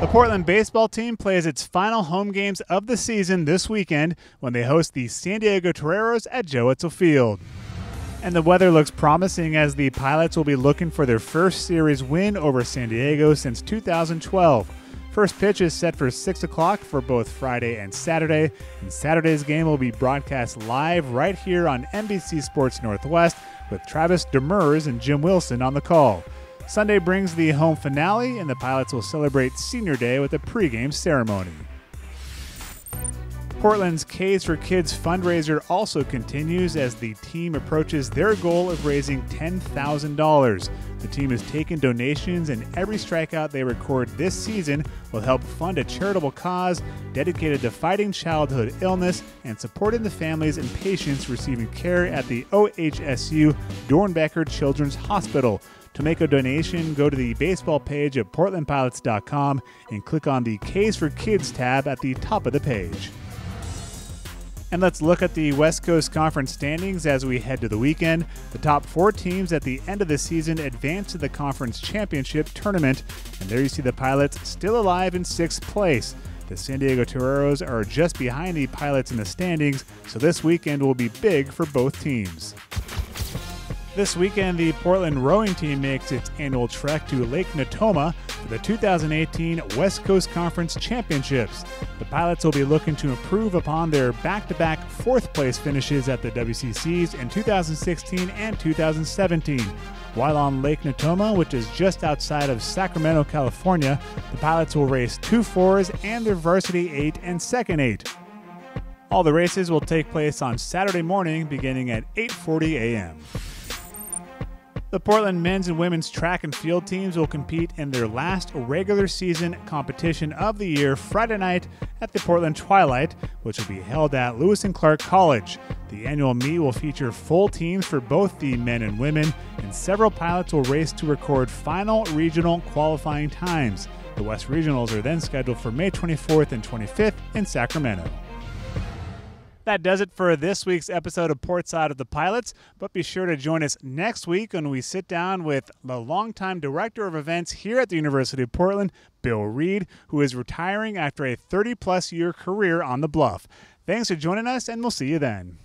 The Portland baseball team plays its final home games of the season this weekend when they host the San Diego Toreros at Joe Etzel Field. And the weather looks promising as the Pilots will be looking for their first series win over San Diego since 2012. First pitch is set for 6 o'clock for both Friday and Saturday, and Saturday's game will be broadcast live right here on NBC Sports Northwest with Travis Demers and Jim Wilson on the call. Sunday brings the home finale, and the Pilots will celebrate Senior Day with a pregame ceremony. Portland's K's for Kids fundraiser also continues as the team approaches their goal of raising $10,000. The team has taken donations, and every strikeout they record this season will help fund a charitable cause dedicated to fighting childhood illness and supporting the families and patients receiving care at the OHSU Dornbecker Children's Hospital. To make a donation, go to the baseball page at portlandpilots.com and click on the K's for Kids tab at the top of the page. And let's look at the West Coast Conference standings as we head to the weekend. The top 4 teams at the end of the season advance to the conference championship tournament, and there you see the Pilots still alive in 6th place. The San Diego Toreros are just behind the Pilots in the standings, so this weekend will be big for both teams. This weekend, the Portland rowing team makes its annual trek to Lake Natoma for the 2018 West Coast Conference Championships. The Pilots will be looking to improve upon their back-to-back 4th-place finishes at the WCCs in 2016 and 2017. While on Lake Natoma, which is just outside of Sacramento, California, the Pilots will race 2 4s and their varsity 8 and second 8. All the races will take place on Saturday morning beginning at 8:40 a.m. The Portland men's and women's track and field teams will compete in their last regular season competition of the year Friday night at the Portland Twilight, which will be held at Lewis and Clark College. The annual meet will feature full teams for both the men and women, and several pilots will race to record final regional qualifying times. The West Regionals are then scheduled for May 24th and 25th in Sacramento. That does it for this week's episode of Portside of the Pilots, but be sure to join us next week when we sit down with the longtime director of events here at the University of Portland, Bill Reed, who is retiring after a 30-plus year career on the Bluff. Thanks for joining us, and we'll see you then.